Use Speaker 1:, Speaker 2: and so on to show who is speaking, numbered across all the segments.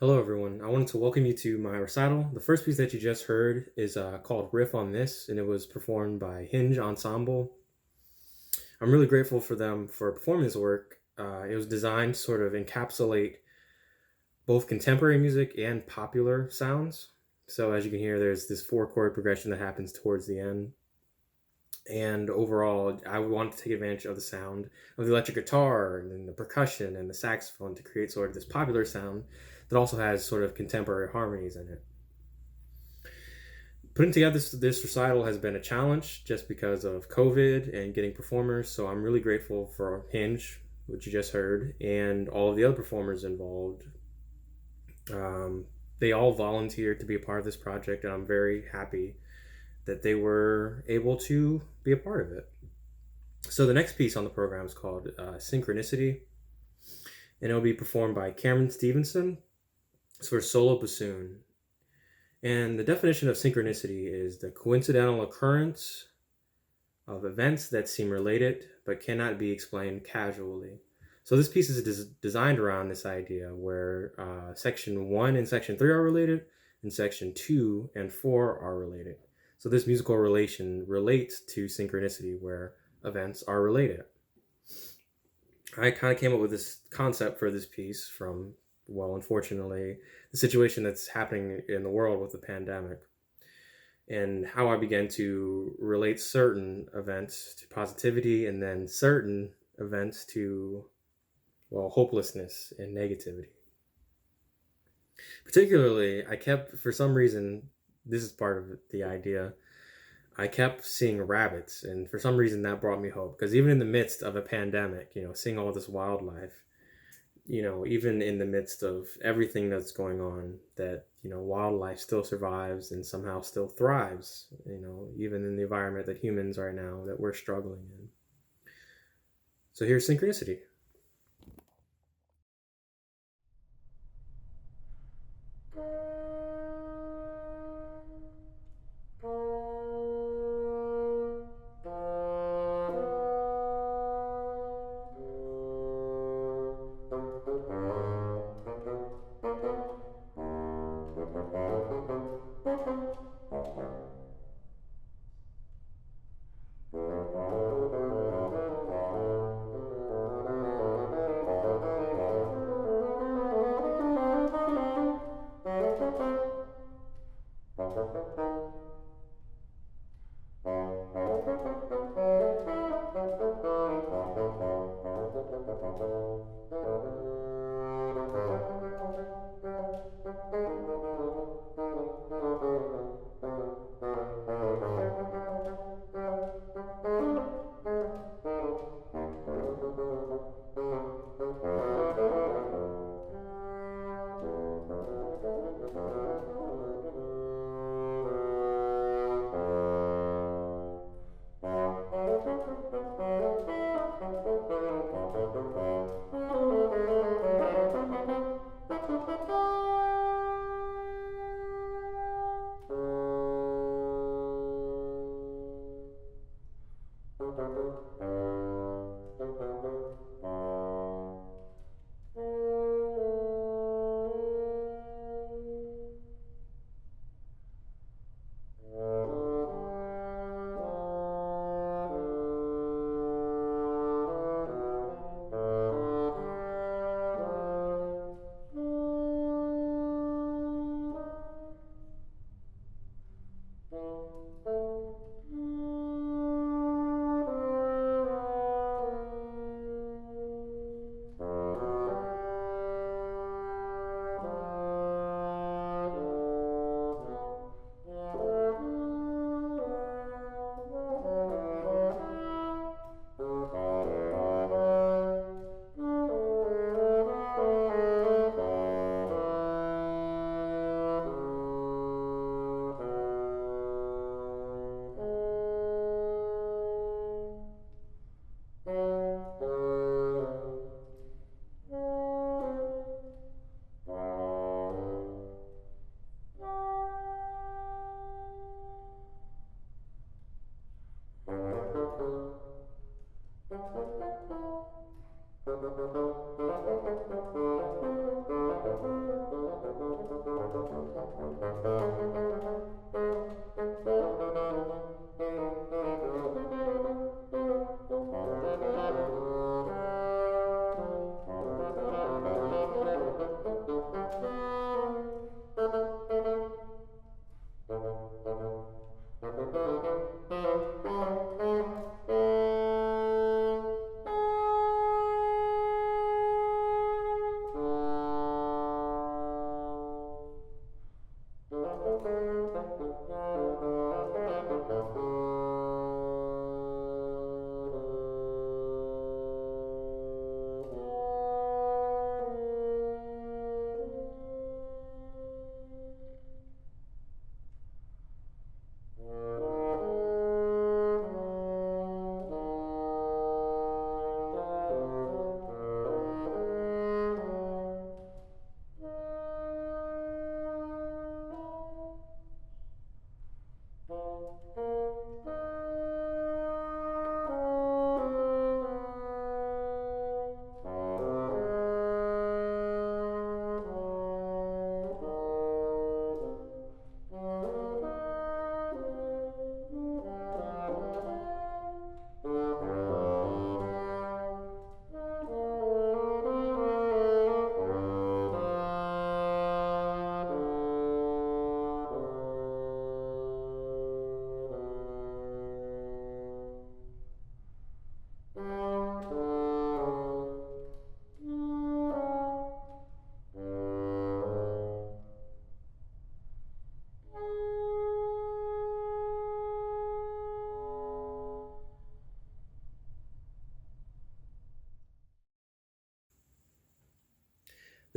Speaker 1: Hello, everyone. I wanted to welcome you to my recital. The first piece that you just heard is called Riff on This, and it was performed by Hinge Ensemble. I'm really grateful for them for performing this work. It was designed to sort of encapsulate both contemporary music and popular sounds. So, as you can hear, there's this 4 chord progression that happens towards the end. And overall, I wanted to take advantage of the sound of the electric guitar and the percussion and the saxophone to create sort of this popular sound that also has sort of contemporary harmonies in it. Putting together this recital has been a challenge just because of COVID and getting performers, so I'm really grateful for Hinge, which you just heard, and all of the other performers involved. They all volunteered to be a part of this project, and I'm very happy that they were able to be a part of it. So the next piece on the program is called Synchronicity, and it'll be performed by Cameron Stevenson. It's for solo bassoon. And the definition of synchronicity is the coincidental occurrence of events that seem related but cannot be explained casually. So this piece is designed around this idea where section 1 and section 3 are related, and section 2 and 4 are related. So this musical relation relates to synchronicity where events are related. I kind of came up with this concept for this piece from, well, unfortunately, the situation that's happening in the world with the pandemic, and how I began to relate certain events to positivity and then certain events to, well, hopelessness and negativity. Particularly, I kept, for some reason, this is part of the idea, I kept seeing rabbits, and for some reason that brought me hope. Because even in the midst of a pandemic, seeing all this wildlife, even in the midst of everything that's going on, that, wildlife still survives and somehow still thrives, even in the environment that humans right now that we're struggling in. So here's synchronicity.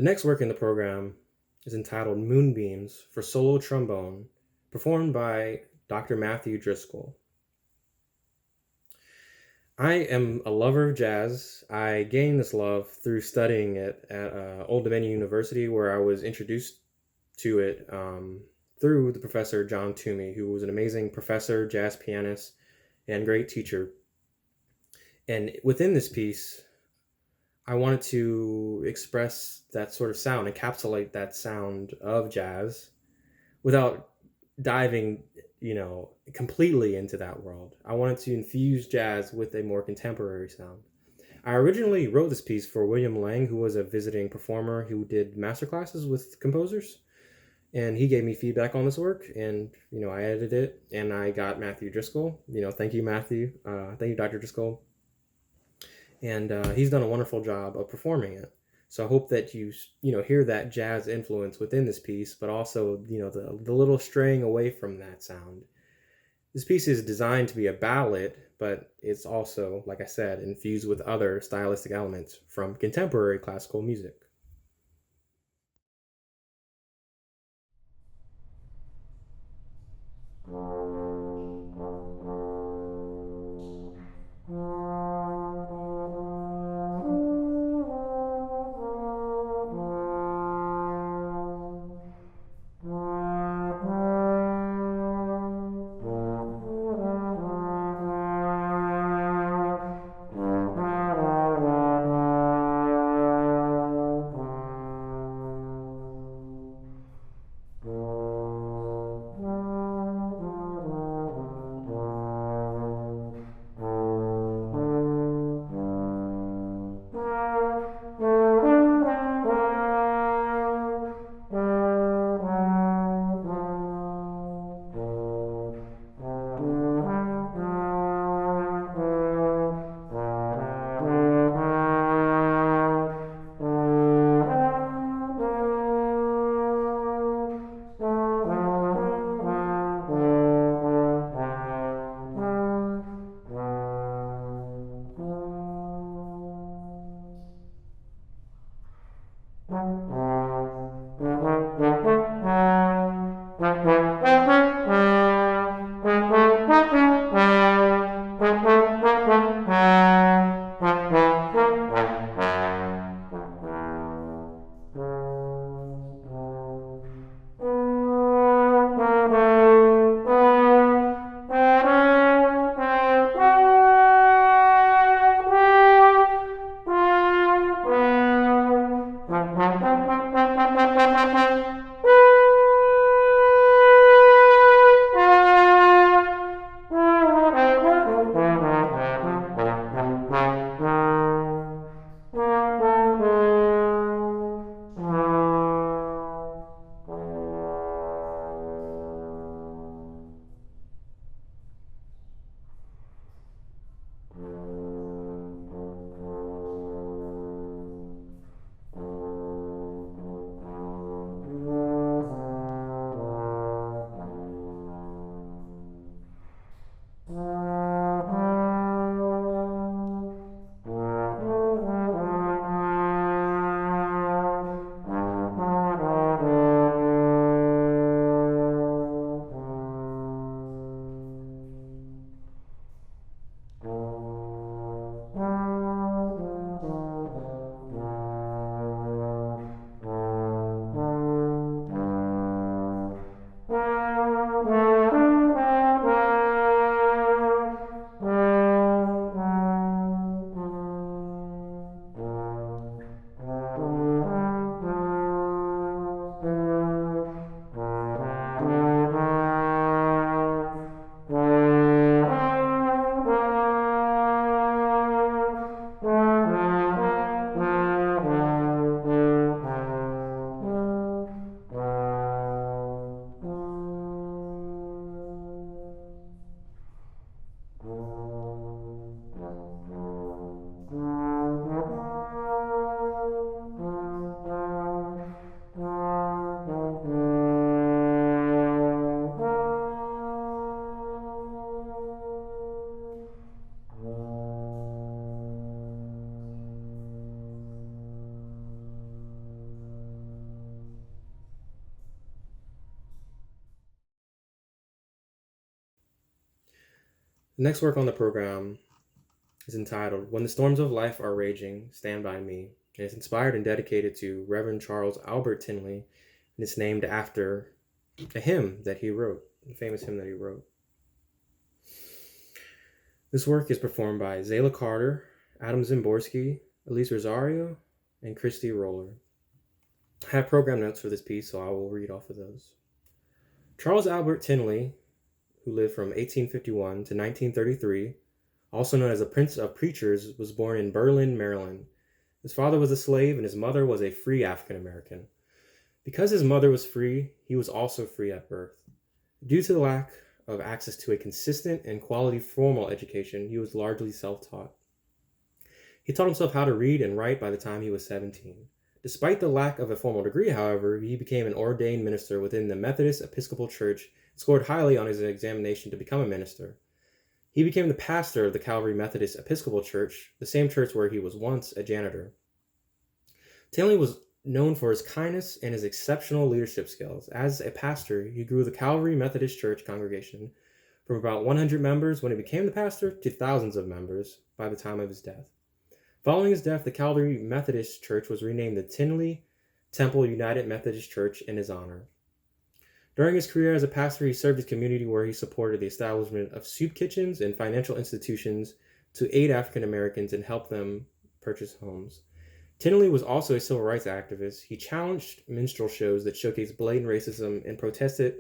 Speaker 1: The next work in the program is entitled Moonbeams for Solo Trombone, performed by Dr. Matthew Driscoll. I am a lover of jazz. I gained this love through studying it at Old Dominion University, where I was introduced to it through the professor John Toomey, who was an amazing professor, jazz pianist, and great teacher. And within this piece, I wanted to express that sort of sound, encapsulate that sound of jazz without diving, completely into that world. I wanted to infuse jazz with a more contemporary sound. I originally wrote this piece for William Lang, who was a visiting performer who did masterclasses with composers. And he gave me feedback on this work, and I edited it, and I got Matthew Driscoll. Thank you, Matthew. Thank you, Dr. Driscoll. And he's done a wonderful job of performing it. So I hope that you hear that jazz influence within this piece, but also the little straying away from that sound. This piece is designed to be a ballad, but it's also, like I said, infused with other stylistic elements from contemporary classical music. The next work on the program is entitled When the Storms of Life Are Raging, Stand By Me. And it's inspired and dedicated to Reverend Charles Albert Tinley, and it's named after a hymn that he wrote, a famous hymn that he wrote. This work is performed by Zayla Carter, Adam Zimborski, Elise Rosario, and Christy Roller. I have program notes for this piece, so I will read off of those. Charles Albert Tinley, who lived from 1851 to 1933, also known as the Prince of Preachers, was born in Berlin, Maryland. His father was a slave and his mother was a free African American. Because his mother was free, he was also free at birth. Due to the lack of access to a consistent and quality formal education, he was largely self-taught. He taught himself how to read and write by the time he was 17. Despite the lack of a formal degree, however, he became an ordained minister within the Methodist Episcopal Church and scored highly on his examination to become a minister. He became the pastor of the Calvary Methodist Episcopal Church, the same church where he was once a janitor. Tinley was known for his kindness and his exceptional leadership skills. As a pastor, he grew the Calvary Methodist Church congregation from about 100 members when he became the pastor to thousands of members by the time of his death. Following his death, the Calvary Methodist Church was renamed the Tinley Temple United Methodist Church in his honor. During his career as a pastor, he served his community where he supported the establishment of soup kitchens and financial institutions to aid African Americans and help them purchase homes. Tinley was also a civil rights activist. He challenged minstrel shows that showcased blatant racism and protested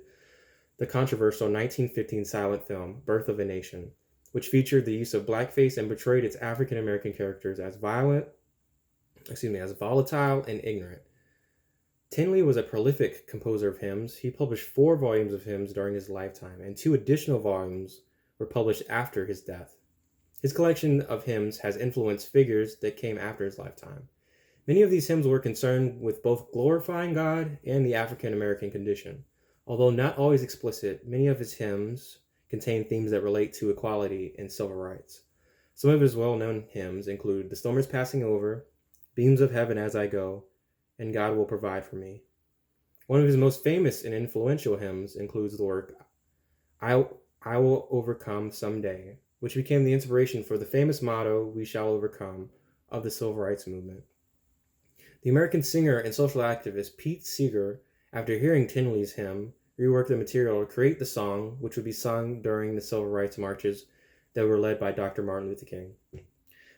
Speaker 1: the controversial 1915 silent film, Birth of a Nation, which featured the use of blackface and portrayed its African American characters as volatile and ignorant. Tinley was a prolific composer of hymns. He published 4 volumes of hymns during his lifetime, and 2 additional volumes were published after his death. His collection of hymns has influenced figures that came after his lifetime. Many of these hymns were concerned with both glorifying God and the African American condition. Although not always explicit, many of his hymns contain themes that relate to equality and civil rights. Some of his well-known hymns include The Storm is Passing Over, Beams of Heaven as I Go, and God Will Provide for Me. One of his most famous and influential hymns includes the work I Will Overcome Someday, which became the inspiration for the famous motto, We Shall Overcome, of the Civil Rights Movement. The American singer and social activist Pete Seeger, after hearing Tinley's hymn, reworked the material to create the song, which would be sung during the civil rights marches that were led by Dr. Martin Luther King.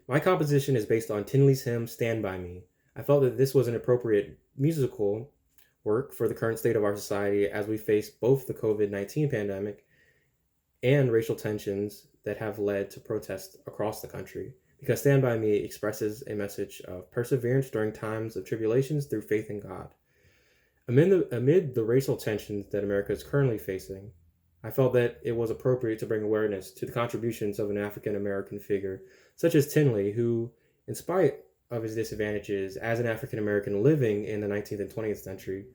Speaker 1: My composition is based on Tinley's hymn, Stand By Me. I felt that this was an appropriate musical work for the current state of our society as we face both the COVID-19 pandemic and racial tensions that have led to protests across the country, because Stand By Me expresses a message of perseverance during times of tribulations through faith in God. Amid the racial tensions that America is currently facing, I felt that it was appropriate to bring awareness to the contributions of an African American figure such as Tinley, who, in spite of his disadvantages as an African American living in the 19th and 20th century,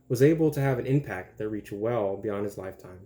Speaker 1: was able to have an impact that reached well beyond his lifetime.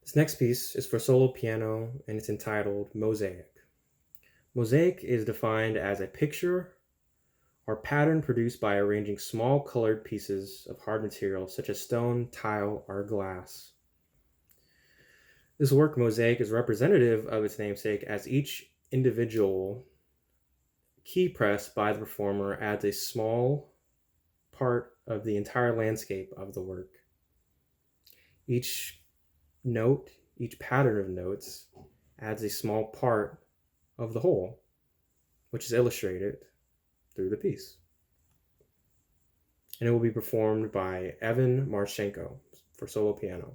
Speaker 1: This next piece is for solo piano and it's entitled Mosaic. Mosaic is defined as a picture or pattern produced by arranging small colored pieces of hard material such as stone, tile, or glass. This work, Mosaic, is representative of its namesake as each individual key press by the performer adds a small part of the entire landscape of the work. Each note, each pattern of notes adds a small part of the whole, which is illustrated through the piece. And it will be performed by Evan Marchenko for solo piano.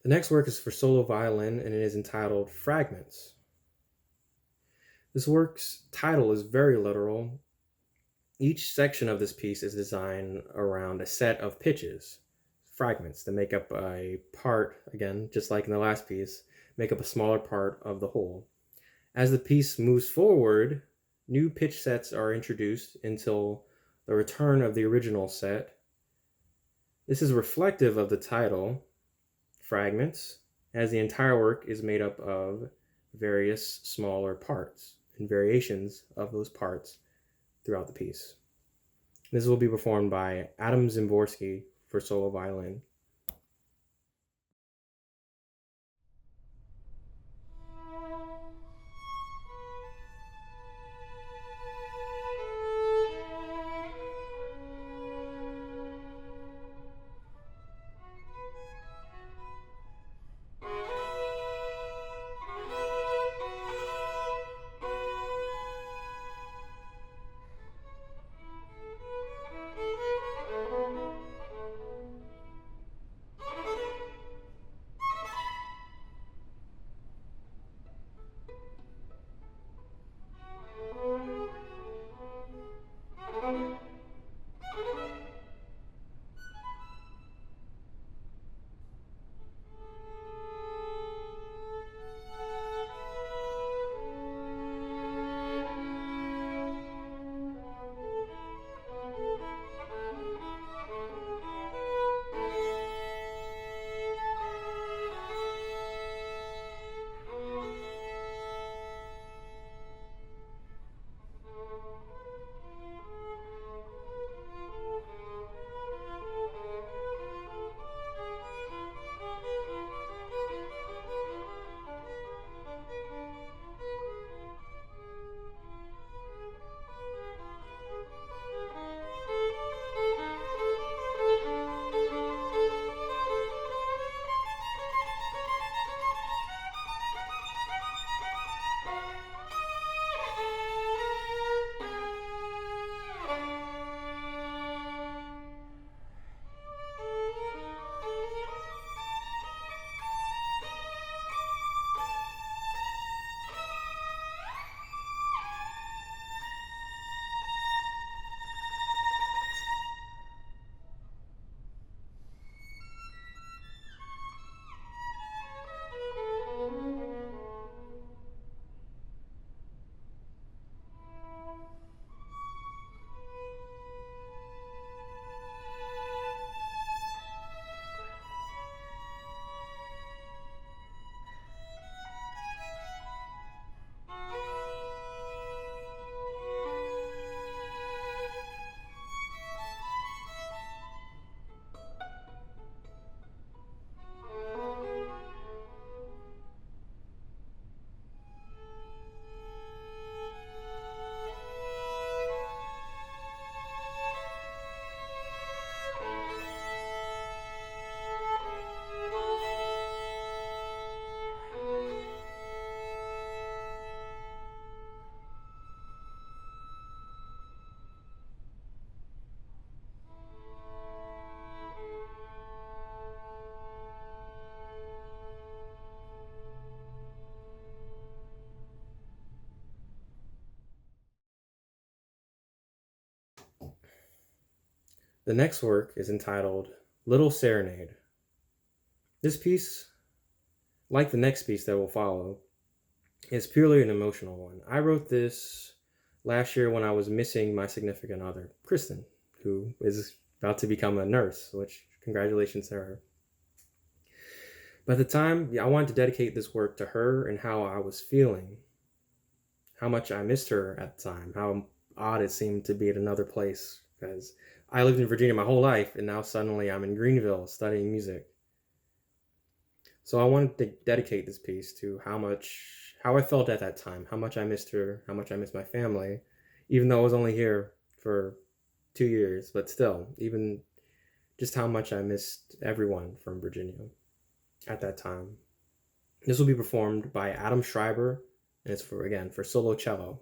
Speaker 1: The next work is for solo violin and it is entitled Fragments. This work's title is very literal. Each section of this piece is designed around a set of pitches, fragments that make up a part, again, just like in the last piece, make up a smaller part of the whole. As the piece moves forward, new pitch sets are introduced until the return of the original set. This is reflective of the title, Fragments, as the entire work is made up of various smaller parts and variations of those parts throughout the piece. This will be performed by Adam Zimborski for solo violin. The next work is entitled Little Serenade. This piece, like the next piece that will follow, is purely an emotional one. I wrote this last year when I was missing my significant other, Kristen, who is about to become a nurse, which congratulations to her. But at the time, I wanted to dedicate this work to her and how I was feeling, how much I missed her at the time, how odd it seemed to be at another place, because I lived in Virginia my whole life, and now suddenly I'm in Greenville studying music. So I wanted to dedicate this piece to how I felt at that time, how much I missed her, how much I missed my family, even though I was only here for 2 years, but still, even just how much I missed everyone from Virginia at that time. This will be performed by Adam Schreiber, and it's for solo cello.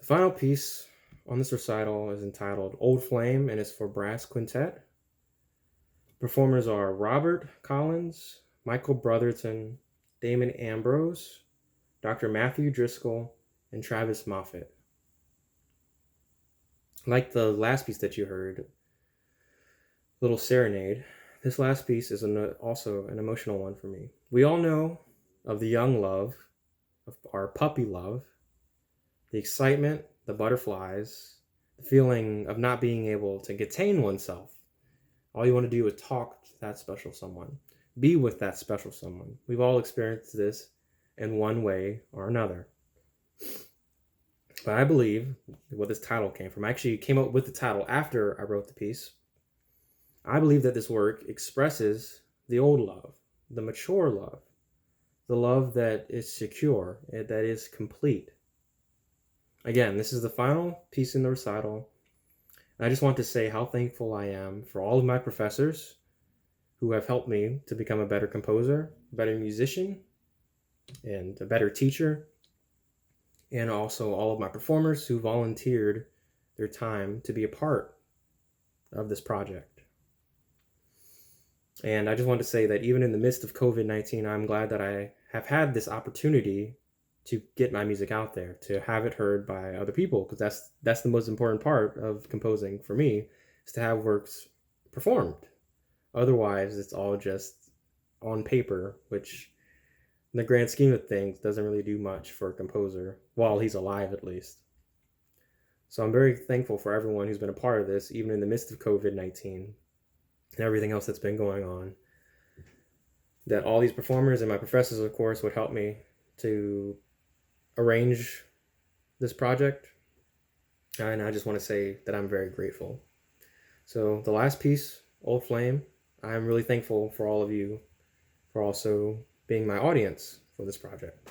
Speaker 1: The final piece on this recital is entitled Old Flame and is for brass quintet. Performers are Robert Collins, Michael Brotherton, Damon Ambrose, Dr. Matthew Driscoll, and Travis Moffat. Like the last piece that you heard, Little Serenade, this last piece is also an emotional one for me. We all know of the young love, of our puppy love, the excitement, the butterflies, the feeling of not being able to contain oneself. All you want to do is talk to that special someone, be with that special someone. We've all experienced this in one way or another. But I believe what this title came from. I actually came up with the title after I wrote the piece. I believe that this work expresses the old love, the mature love, the love that is secure, that is complete. Again, this is the final piece in the recital. And I just want to say how thankful I am for all of my professors who have helped me to become a better composer, a better musician, and a better teacher, and also all of my performers who volunteered their time to be a part of this project. And I just want to say that even in the midst of COVID-19, I'm glad that I have had this opportunity to get my music out there, to have it heard by other people, because that's the most important part of composing for me, is to have works performed. Otherwise, it's all just on paper, which in the grand scheme of things doesn't really do much for a composer, while he's alive at least. So I'm very thankful for everyone who's been a part of this, even in the midst of COVID-19 and everything else that's been going on. That all these performers and my professors, of course, would help me to arrange this project. And I just want to say that I'm very grateful. So the last piece, Old Flame, I'm really thankful for all of you for also being my audience for this project.